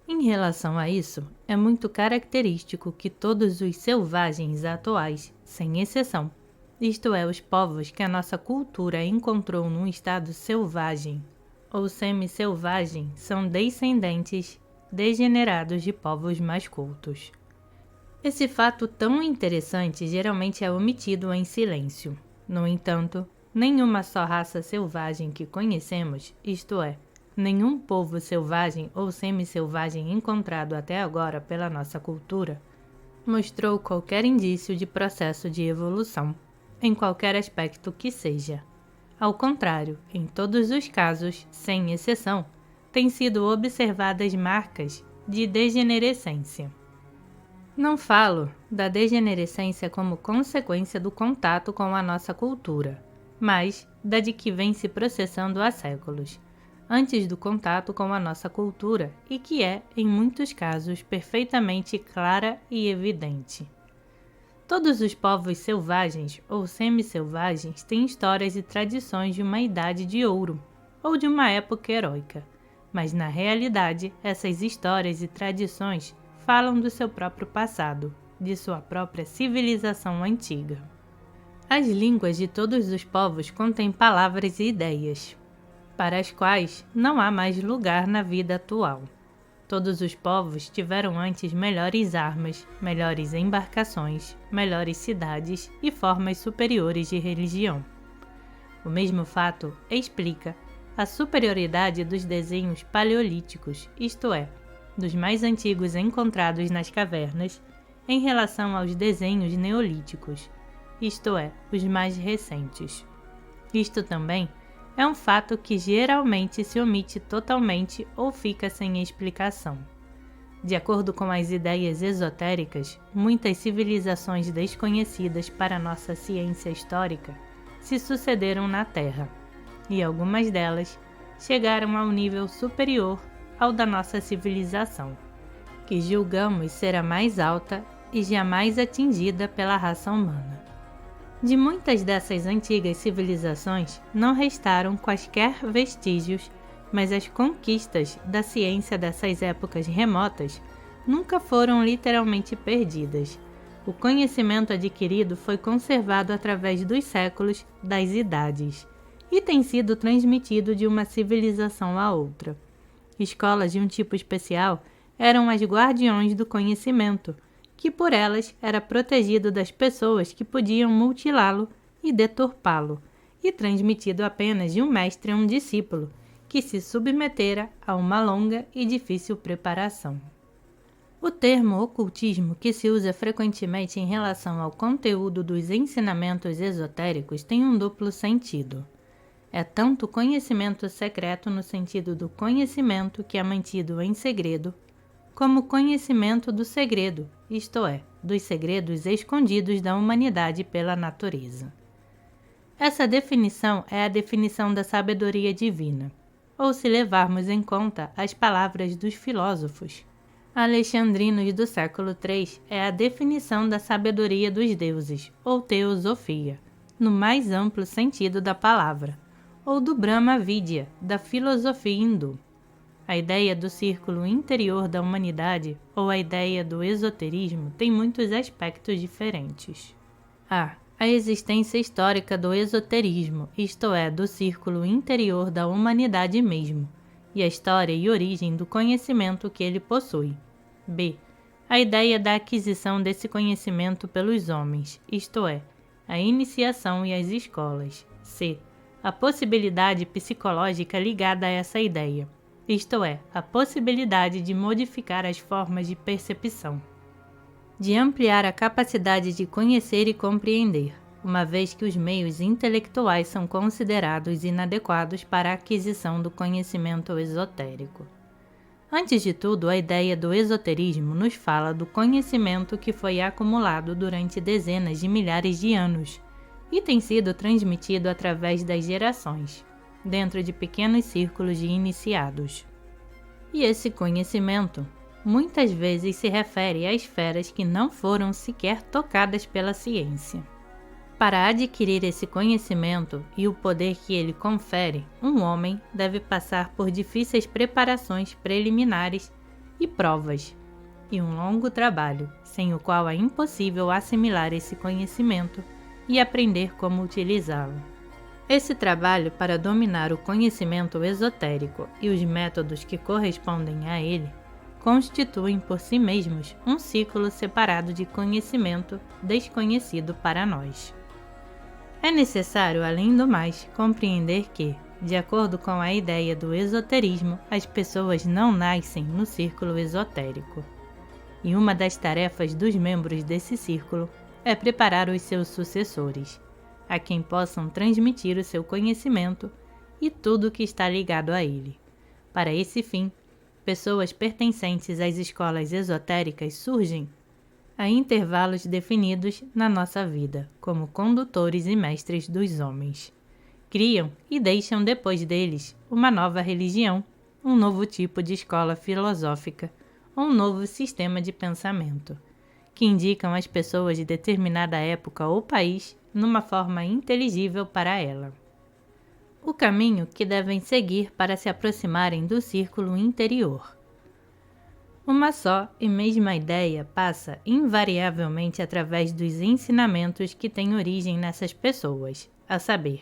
Em relação a isso, é muito característico que todos os selvagens atuais, sem exceção, isto é, os povos que a nossa cultura encontrou num estado selvagem ou semi-selvagem, são descendentes degenerados de povos mais cultos. Esse fato tão interessante geralmente é omitido em silêncio. No entanto, nenhuma só raça selvagem que conhecemos, isto é, nenhum povo selvagem ou semi-selvagem encontrado até agora pela nossa cultura, mostrou qualquer indício de processo de evolução, em qualquer aspecto que seja. Ao contrário, em todos os casos, sem exceção, têm sido observadas marcas de degenerescência. Não falo da degenerescência como consequência do contato com a nossa cultura, mas da de que vem se processando há séculos, antes do contato com a nossa cultura e que é, em muitos casos, perfeitamente clara e evidente. Todos os povos selvagens ou semi-selvagens têm histórias e tradições de uma idade de ouro ou de uma época heróica, mas na realidade essas histórias e tradições falam do seu próprio passado, de sua própria civilização antiga. As línguas de todos os povos contêm palavras e ideias, para as quais não há mais lugar na vida atual. Todos os povos tiveram antes melhores armas, melhores embarcações, melhores cidades e formas superiores de religião. O mesmo fato explica a superioridade dos desenhos paleolíticos, isto é, dos mais antigos encontrados nas cavernas, em relação aos desenhos neolíticos, isto é, os mais recentes. Isto também é um fato que geralmente se omite totalmente ou fica sem explicação. De acordo com as ideias esotéricas, muitas civilizações desconhecidas para nossa ciência histórica se sucederam na Terra, e algumas delas chegaram ao nível superior ao da nossa civilização, que julgamos ser a mais alta e jamais atingida pela raça humana. De muitas dessas antigas civilizações não restaram quaisquer vestígios, mas as conquistas da ciência dessas épocas remotas nunca foram literalmente perdidas. O conhecimento adquirido foi conservado através dos séculos, das idades, e tem sido transmitido de uma civilização a outra. Escolas de um tipo especial eram as guardiões do conhecimento, que por elas era protegido das pessoas que podiam mutilá-lo e deturpá-lo, e transmitido apenas de um mestre a um discípulo, que se submetera a uma longa e difícil preparação. O termo ocultismo, que se usa frequentemente em relação ao conteúdo dos ensinamentos esotéricos, tem um duplo sentido. É tanto conhecimento secreto no sentido do conhecimento que é mantido em segredo, como conhecimento do segredo, isto é, dos segredos escondidos da humanidade pela natureza. Essa definição é a definição da sabedoria divina, ou se levarmos em conta as palavras dos filósofos alexandrinos do século III, é a definição da sabedoria dos deuses, ou teosofia, no mais amplo sentido da palavra, ou do Brahma Vidya, da filosofia hindu. A ideia do círculo interior da humanidade, ou a ideia do esoterismo, tem muitos aspectos diferentes. A existência histórica do esoterismo, isto é, do círculo interior da humanidade mesmo, e a história e origem do conhecimento que ele possui. B. A ideia da aquisição desse conhecimento pelos homens, isto é, a iniciação e as escolas. C. A possibilidade psicológica ligada a essa ideia, isto é, a possibilidade de modificar as formas de percepção, de ampliar a capacidade de conhecer e compreender, uma vez que os meios intelectuais são considerados inadequados para a aquisição do conhecimento esotérico. Antes de tudo, a ideia do esoterismo nos fala do conhecimento que foi acumulado durante dezenas de milhares de anos e tem sido transmitido através das gerações, dentro de pequenos círculos de iniciados. E esse conhecimento muitas vezes se refere a esferas que não foram sequer tocadas pela ciência. Para adquirir esse conhecimento e o poder que ele confere, um homem deve passar por difíceis preparações preliminares e provas, e um longo trabalho, sem o qual é impossível assimilar esse conhecimento e aprender como utilizá-lo. Esse trabalho para dominar o conhecimento esotérico e os métodos que correspondem a ele constituem por si mesmos um ciclo separado de conhecimento desconhecido para nós. É necessário, além do mais, compreender que, de acordo com a ideia do esoterismo, as pessoas não nascem no círculo esotérico. E uma das tarefas dos membros desse círculo é preparar os seus sucessores, a quem possam transmitir o seu conhecimento e tudo o que está ligado a ele. Para esse fim, pessoas pertencentes às escolas esotéricas surgem a intervalos definidos na nossa vida, como condutores e mestres dos homens. Criam e deixam depois deles uma nova religião, um novo tipo de escola filosófica, ou um novo sistema de pensamento, que indicam as pessoas de determinada época ou país numa forma inteligível para ela. O caminho que devem seguir para se aproximarem do círculo interior. Uma só e mesma ideia passa invariavelmente através dos ensinamentos que têm origem nessas pessoas, a saber,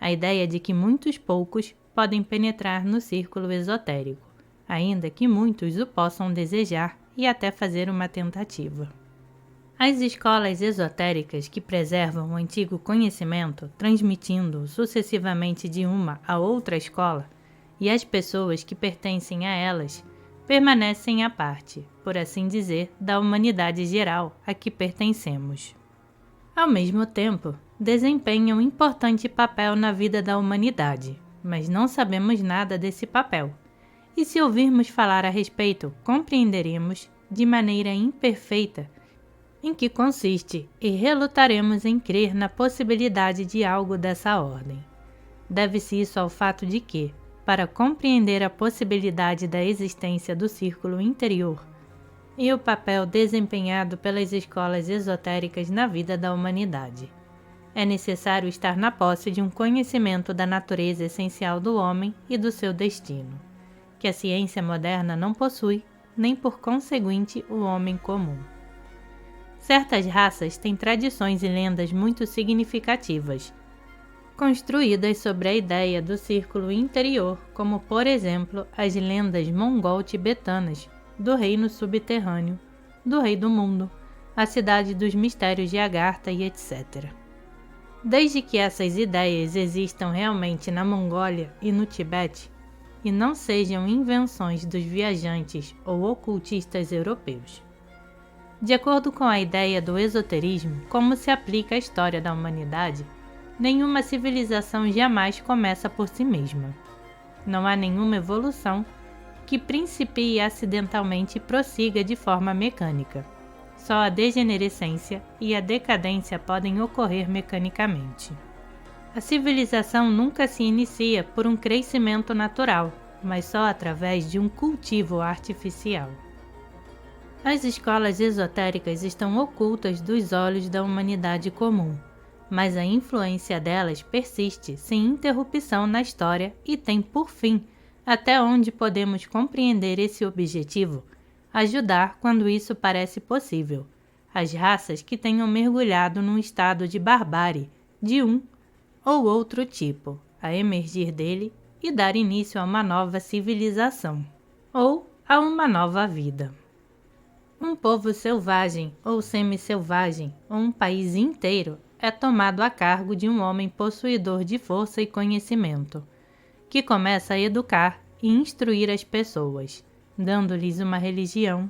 a ideia de que muitos poucos podem penetrar no círculo esotérico, ainda que muitos o possam desejar e até fazer uma tentativa. As escolas esotéricas que preservam o antigo conhecimento, transmitindo-o sucessivamente de uma a outra escola, e as pessoas que pertencem a elas, permanecem à parte, por assim dizer, da humanidade geral a que pertencemos. Ao mesmo tempo, desempenham importante papel na vida da humanidade, mas não sabemos nada desse papel. E se ouvirmos falar a respeito, compreenderemos, de maneira imperfeita, em que consiste e relutaremos em crer na possibilidade de algo dessa ordem. Deve-se isso ao fato de que, para compreender a possibilidade da existência do círculo interior e o papel desempenhado pelas escolas esotéricas na vida da humanidade, é necessário estar na posse de um conhecimento da natureza essencial do homem e do seu destino, que a ciência moderna não possui, nem por conseguinte o homem comum. Certas raças têm tradições e lendas muito significativas, construídas sobre a ideia do círculo interior, como por exemplo as lendas mongol-tibetanas, do reino subterrâneo, do rei do mundo, a cidade dos mistérios de Agartha e etc. Desde que essas ideias existam realmente na Mongólia e no Tibete, e não sejam invenções dos viajantes ou ocultistas europeus. De acordo com a ideia do esoterismo, como se aplica à história da humanidade, nenhuma civilização jamais começa por si mesma. Não há nenhuma evolução que principie acidentalmente e prossiga de forma mecânica. Só a degenerescência e a decadência podem ocorrer mecanicamente. A civilização nunca se inicia por um crescimento natural, mas só através de um cultivo artificial. As escolas esotéricas estão ocultas dos olhos da humanidade comum, mas a influência delas persiste sem interrupção na história e tem por fim, até onde podemos compreender esse objetivo, ajudar quando isso parece possível, as raças que tenham mergulhado num estado de barbárie, de um ou outro tipo, a emergir dele e dar início a uma nova civilização, ou a uma nova vida. Um povo selvagem ou semi-selvagem, ou um país inteiro, é tomado a cargo de um homem possuidor de força e conhecimento, que começa a educar e instruir as pessoas, dando-lhes uma religião,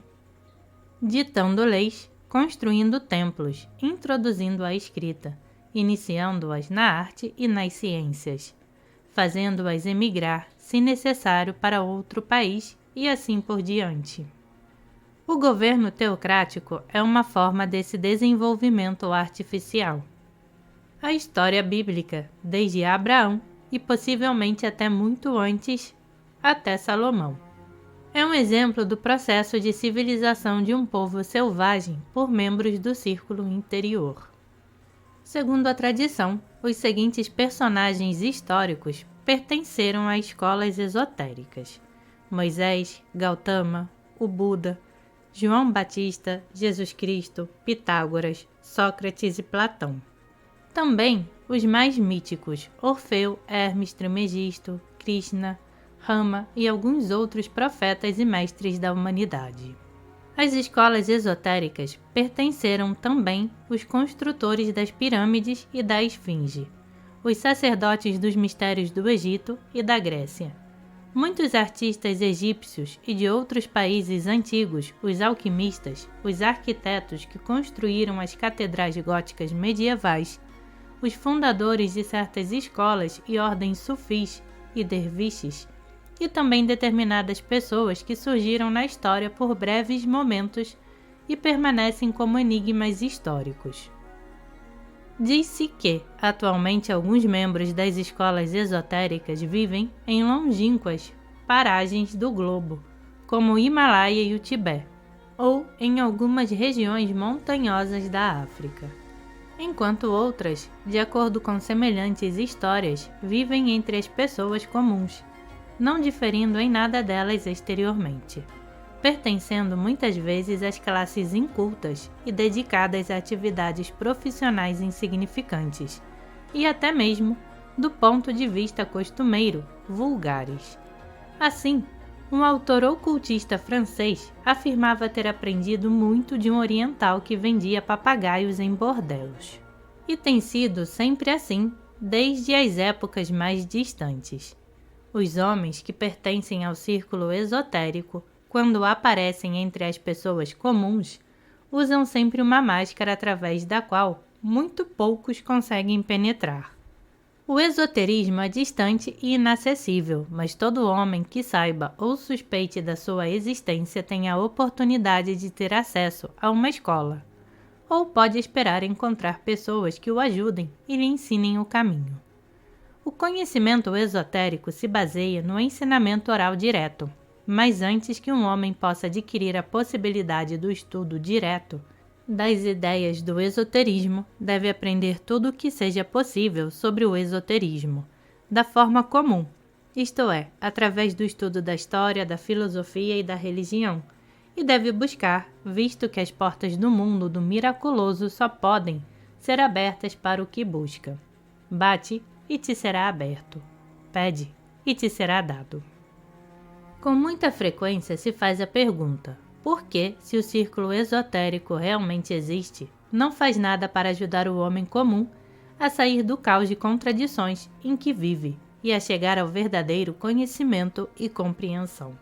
ditando leis, construindo templos, introduzindo a escrita, iniciando-as na arte e nas ciências, fazendo-as emigrar, se necessário, para outro país e assim por diante. O governo teocrático é uma forma desse desenvolvimento artificial. A história bíblica, desde Abraão e possivelmente até muito antes, até Salomão, é um exemplo do processo de civilização de um povo selvagem por membros do círculo interior. Segundo a tradição, os seguintes personagens históricos pertenceram a escolas esotéricas: Moisés, Gautama, o Buda, João Batista, Jesus Cristo, Pitágoras, Sócrates e Platão. Também os mais míticos, Orfeu, Hermes Trismegisto, Krishna, Rama e alguns outros profetas e mestres da humanidade. Às escolas esotéricas pertenceram também os construtores das pirâmides e da esfinge, os sacerdotes dos mistérios do Egito e da Grécia. Muitos artistas egípcios e de outros países antigos, os alquimistas, os arquitetos que construíram as catedrais góticas medievais, os fundadores de certas escolas e ordens sufis e derviches, e também determinadas pessoas que surgiram na história por breves momentos e permanecem como enigmas históricos. Diz-se que, atualmente, alguns membros das escolas esotéricas vivem em longínquas paragens do globo, como o Himalaia e o Tibete, ou em algumas regiões montanhosas da África, enquanto outras, de acordo com semelhantes histórias, vivem entre as pessoas comuns, não diferindo em nada delas exteriormente, pertencendo muitas vezes às classes incultas e dedicadas a atividades profissionais insignificantes, e até mesmo, do ponto de vista costumeiro, vulgares. Assim, um autor ocultista francês afirmava ter aprendido muito de um oriental que vendia papagaios em bordelos. E tem sido sempre assim, desde as épocas mais distantes. Os homens que pertencem ao círculo esotérico, quando aparecem entre as pessoas comuns, usam sempre uma máscara através da qual muito poucos conseguem penetrar. O esoterismo é distante e inacessível, mas todo homem que saiba ou suspeite da sua existência tem a oportunidade de ter acesso a uma escola, ou pode esperar encontrar pessoas que o ajudem e lhe ensinem o caminho. O conhecimento esotérico se baseia no ensinamento oral direto, mas antes que um homem possa adquirir a possibilidade do estudo direto das ideias do esoterismo, deve aprender tudo o que seja possível sobre o esoterismo, da forma comum, isto é, através do estudo da história, da filosofia e da religião, e deve buscar, visto que as portas do mundo do miraculoso só podem ser abertas para o que busca. Bate e te será aberto. Pede e te será dado. Com muita frequência se faz a pergunta: por que, se o círculo esotérico realmente existe, não faz nada para ajudar o homem comum a sair do caos de contradições em que vive e a chegar ao verdadeiro conhecimento e compreensão?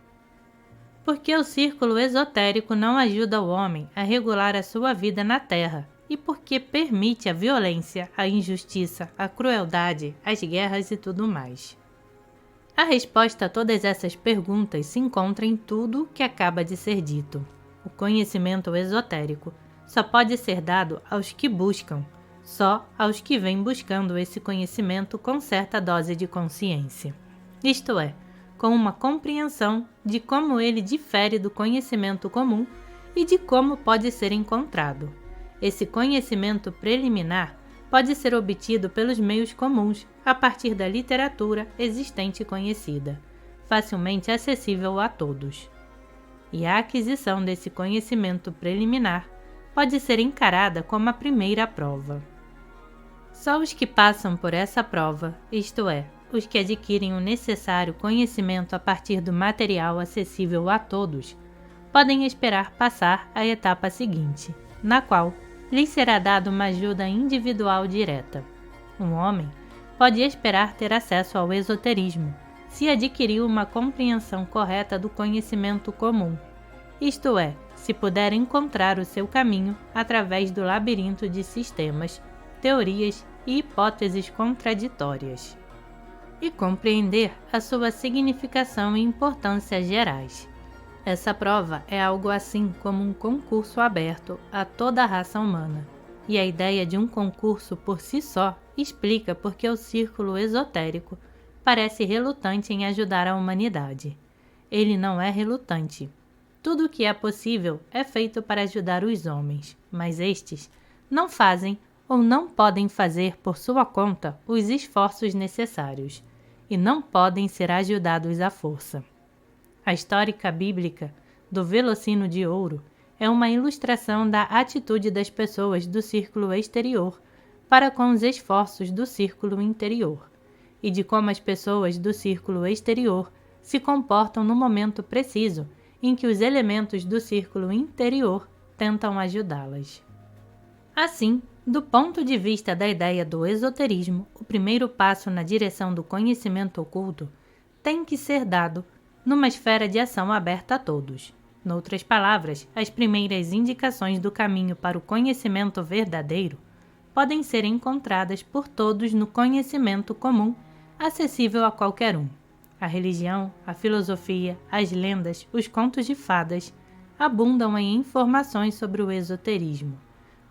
Porque o círculo esotérico não ajuda o homem a regular a sua vida na Terra, e porque permite a violência, a injustiça, a crueldade, as guerras e tudo mais. A resposta a todas essas perguntas se encontra em tudo o que acaba de ser dito. O conhecimento esotérico só pode ser dado aos que buscam, só aos que vêm buscando esse conhecimento com certa dose de consciência. Isto é, com uma compreensão de como ele difere do conhecimento comum e de como pode ser encontrado. Esse conhecimento preliminar pode ser obtido pelos meios comuns, a partir da literatura existente e conhecida, facilmente acessível a todos. E a aquisição desse conhecimento preliminar pode ser encarada como a primeira prova. Só os que passam por essa prova, isto é, os que adquirem o necessário conhecimento a partir do material acessível a todos, podem esperar passar à etapa seguinte, na qual lhes será dada uma ajuda individual direta. Um homem pode esperar ter acesso ao esoterismo, se adquiriu uma compreensão correta do conhecimento comum, isto é, se puder encontrar o seu caminho através do labirinto de sistemas, teorias e hipóteses contraditórias, e compreender a sua significação e importância gerais. Essa prova é algo assim como um concurso aberto a toda a raça humana, e a ideia de um concurso por si só explica por que o círculo esotérico parece relutante em ajudar a humanidade. Ele não é relutante. Tudo o que é possível é feito para ajudar os homens, mas estes não fazem ou não podem fazer por sua conta os esforços necessários, e não podem ser ajudados à força. A histórica bíblica do Velocino de Ouro é uma ilustração da atitude das pessoas do círculo exterior para com os esforços do círculo interior, e de como as pessoas do círculo exterior se comportam no momento preciso em que os elementos do círculo interior tentam ajudá-las. Assim, do ponto de vista da ideia do esoterismo, o primeiro passo na direção do conhecimento oculto tem que ser dado numa esfera de ação aberta a todos. Noutras palavras, as primeiras indicações do caminho para o conhecimento verdadeiro podem ser encontradas por todos no conhecimento comum, acessível a qualquer um. A religião, a filosofia, as lendas, os contos de fadas abundam em informações sobre o esoterismo,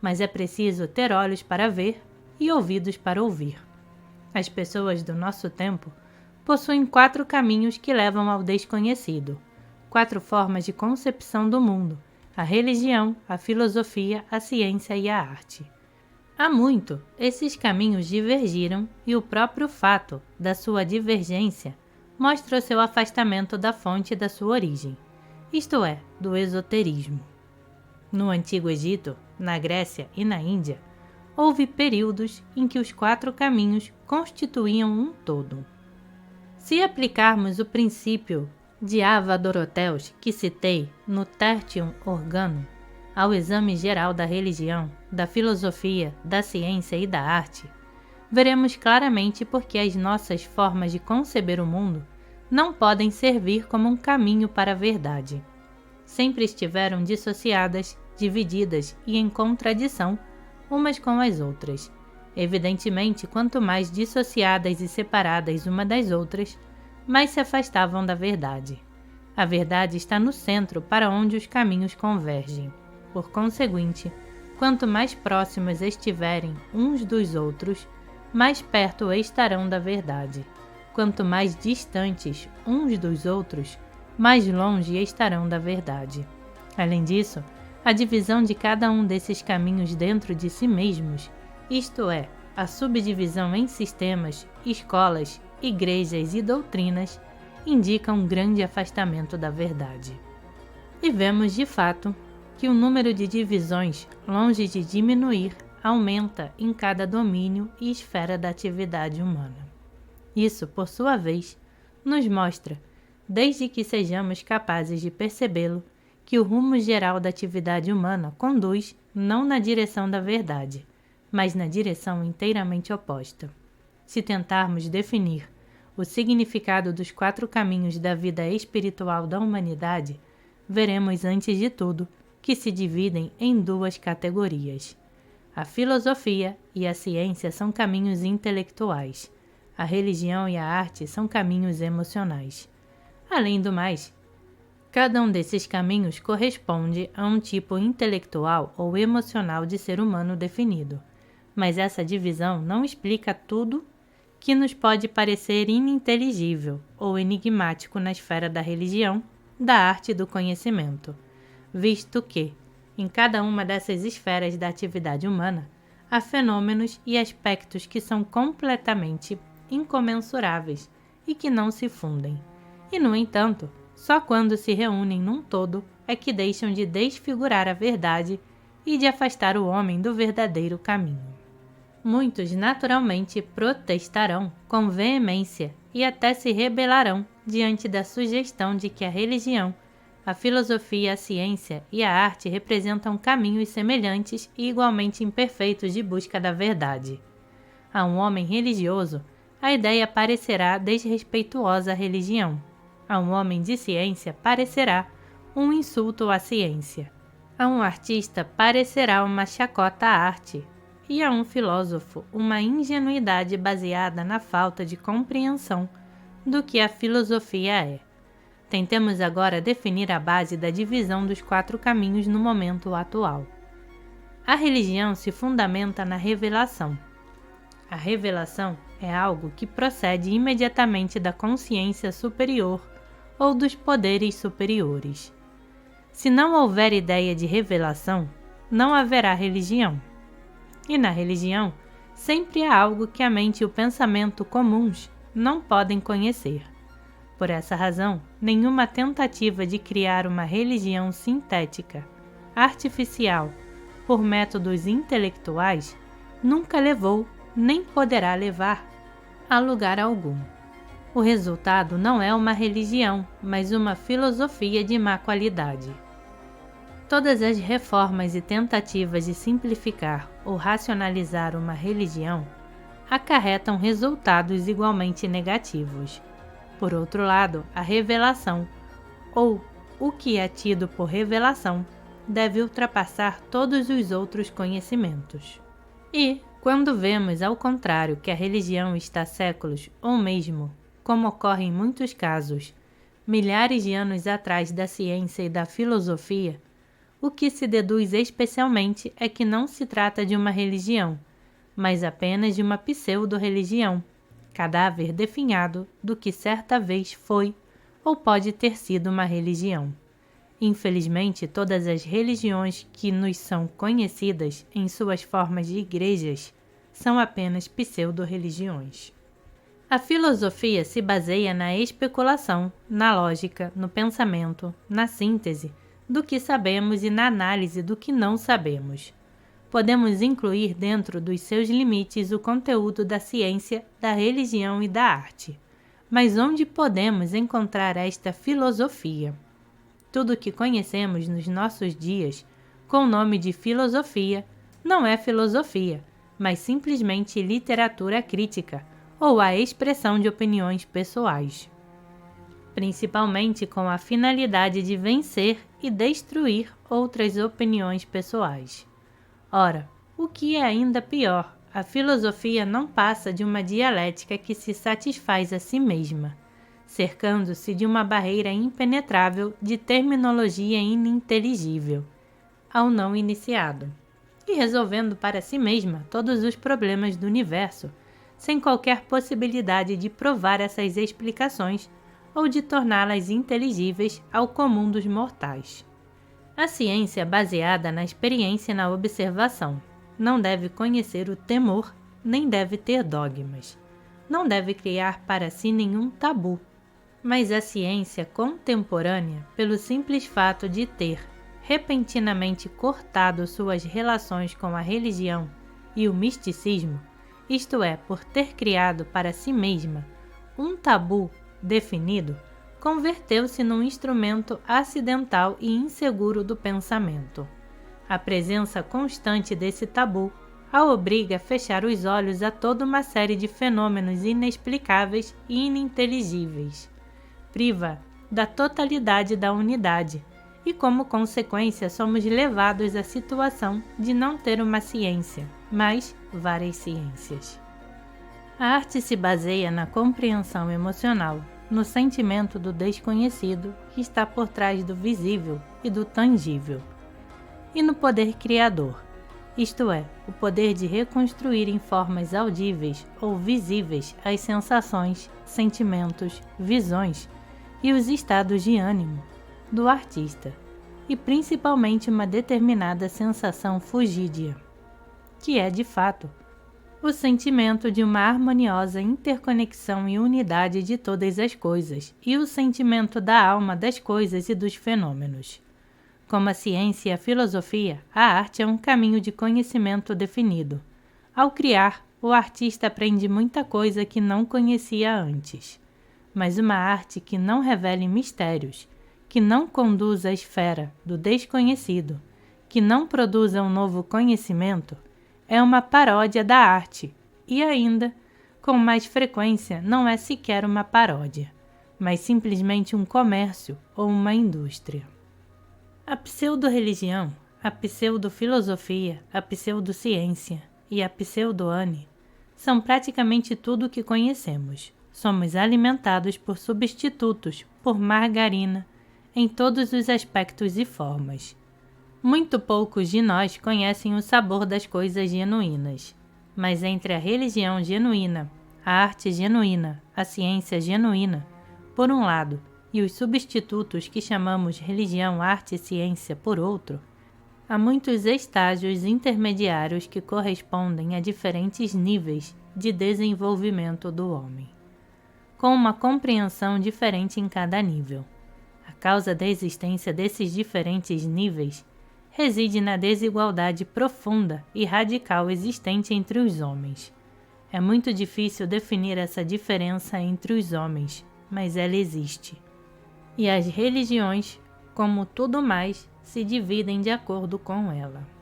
mas é preciso ter olhos para ver e ouvidos para ouvir. As pessoas do nosso tempo possuem 4 caminhos que levam ao desconhecido, 4 formas de concepção do mundo: a religião, a filosofia, a ciência e a arte. Há muito, esses caminhos divergiram e o próprio fato da sua divergência mostra o seu afastamento da fonte da sua origem, isto é, do esoterismo. No Antigo Egito, na Grécia e na Índia, houve períodos em que os 4 caminhos constituíam um todo. Se aplicarmos o princípio de Ava Dorotheus que citei no Tertium Organum ao exame geral da religião, da filosofia, da ciência e da arte, veremos claramente por que as nossas formas de conceber o mundo não podem servir como um caminho para a verdade. Sempre estiveram dissociadas, divididas e em contradição umas com as outras. Evidentemente, quanto mais dissociadas e separadas uma das outras, mais se afastavam da verdade. A verdade está no centro para onde os caminhos convergem. Por conseguinte, quanto mais próximos estiverem uns dos outros, mais perto estarão da verdade. Quanto mais distantes uns dos outros, mais longe estarão da verdade. Além disso, a divisão de cada um desses caminhos dentro de si mesmos, isto é, a subdivisão em sistemas, escolas, igrejas e doutrinas, indica um grande afastamento da verdade. E vemos, de fato, que o número de divisões, longe de diminuir, aumenta em cada domínio e esfera da atividade humana. Isso, por sua vez, nos mostra, desde que sejamos capazes de percebê-lo, que o rumo geral da atividade humana conduz não na direção da verdade, mas na direção inteiramente oposta. Se tentarmos definir o significado dos 4 caminhos da vida espiritual da humanidade, veremos, antes de tudo, que se dividem em 2 categorias. A filosofia e a ciência são caminhos intelectuais. A religião e a arte são caminhos emocionais. Além do mais, cada um desses caminhos corresponde a um tipo intelectual ou emocional de ser humano definido, mas essa divisão não explica tudo que nos pode parecer ininteligível ou enigmático na esfera da religião, da arte e do conhecimento, visto que, em cada uma dessas esferas da atividade humana, há fenômenos e aspectos que são completamente incomensuráveis e que não se fundem. E, no entanto, só quando se reúnem num todo é que deixam de desfigurar a verdade e de afastar o homem do verdadeiro caminho. Muitos naturalmente protestarão com veemência e até se rebelarão diante da sugestão de que a religião, a filosofia, a ciência e a arte representam caminhos semelhantes e igualmente imperfeitos de busca da verdade. A um homem religioso, a ideia parecerá desrespeituosa à religião. A um homem de ciência parecerá um insulto à ciência. A um artista parecerá uma chacota à arte. E a um filósofo uma ingenuidade baseada na falta de compreensão do que a filosofia é. Tentemos agora definir a base da divisão dos 4 caminhos no momento atual. A religião se fundamenta na revelação. A revelação é algo que procede imediatamente da consciência superior ou dos poderes superiores. Se não houver ideia de revelação, não haverá religião. E na religião, sempre há algo que a mente e o pensamento comuns não podem conhecer. Por essa razão, nenhuma tentativa de criar uma religião sintética, artificial, por métodos intelectuais, nunca levou, nem poderá levar, a lugar algum. O resultado não é uma religião, mas uma filosofia de má qualidade. Todas as reformas e tentativas de simplificar ou racionalizar uma religião acarretam resultados igualmente negativos. Por outro lado, a revelação, ou o que é tido por revelação, deve ultrapassar todos os outros conhecimentos. E, quando vemos ao contrário que a religião está séculos, ou mesmo, como ocorre em muitos casos, milhares de anos atrás da ciência e da filosofia, o que se deduz especialmente é que não se trata de uma religião, mas apenas de uma pseudo-religião, cadáver definhado do que certa vez foi ou pode ter sido uma religião. Infelizmente, todas as religiões que nos são conhecidas em suas formas de igrejas são apenas pseudo-religiões. A filosofia se baseia na especulação, na lógica, no pensamento, na síntese do que sabemos e na análise do que não sabemos. Podemos incluir dentro dos seus limites o conteúdo da ciência, da religião e da arte. Mas onde podemos encontrar esta filosofia? Tudo o que conhecemos nos nossos dias, com o nome de filosofia, não é filosofia, mas simplesmente literatura crítica, ou a expressão de opiniões pessoais, principalmente com a finalidade de vencer e destruir outras opiniões pessoais. Ora, o que é ainda pior, a filosofia não passa de uma dialética que se satisfaz a si mesma, cercando-se de uma barreira impenetrável de terminologia ininteligível ao não iniciado, e resolvendo para si mesma todos os problemas do universo, sem qualquer possibilidade de provar essas explicações ou de torná-las inteligíveis ao comum dos mortais. A ciência baseada na experiência e na observação não deve conhecer o temor, nem deve ter dogmas. Não deve criar para si nenhum tabu. Mas a ciência contemporânea, pelo simples fato de ter repentinamente cortado suas relações com a religião e o misticismo, isto é, por ter criado para si mesma um tabu definido, converteu-se num instrumento acidental e inseguro do pensamento. A presença constante desse tabu a obriga a fechar os olhos a toda uma série de fenômenos inexplicáveis e ininteligíveis. Priva da totalidade da unidade e, como consequência, somos levados à situação de não ter uma ciência, mas várias ciências. A arte se baseia na compreensão emocional, no sentimento do desconhecido que está por trás do visível e do tangível, e no poder criador, isto é, o poder de reconstruir em formas audíveis ou visíveis as sensações, sentimentos, visões e os estados de ânimo do artista, e principalmente uma determinada sensação fugídia, que é, de fato, o sentimento de uma harmoniosa interconexão e unidade de todas as coisas, e o sentimento da alma das coisas e dos fenômenos. Como a ciência e a filosofia, a arte é um caminho de conhecimento definido. Ao criar, o artista aprende muita coisa que não conhecia antes. Mas uma arte que não revele mistérios, que não conduza à esfera do desconhecido, que não produza um novo conhecimento, é uma paródia da arte, e ainda, com mais frequência, não é sequer uma paródia, mas simplesmente um comércio ou uma indústria. A pseudo-religião, a pseudo-filosofia, a pseudociência e a pseudo-ane são praticamente tudo o que conhecemos. Somos alimentados por substitutos, por margarina, em todos os aspectos e formas. Muito poucos de nós conhecem o sabor das coisas genuínas, mas entre a religião genuína, a arte genuína, a ciência genuína, por um lado, e os substitutos que chamamos religião, arte e ciência, por outro, há muitos estágios intermediários que correspondem a diferentes níveis de desenvolvimento do homem. com uma compreensão diferente em cada nível. A causa da existência desses diferentes níveis reside na desigualdade profunda e radical existente entre os homens. É muito difícil definir essa diferença entre os homens, mas ela existe. E as religiões, como tudo mais, se dividem de acordo com ela.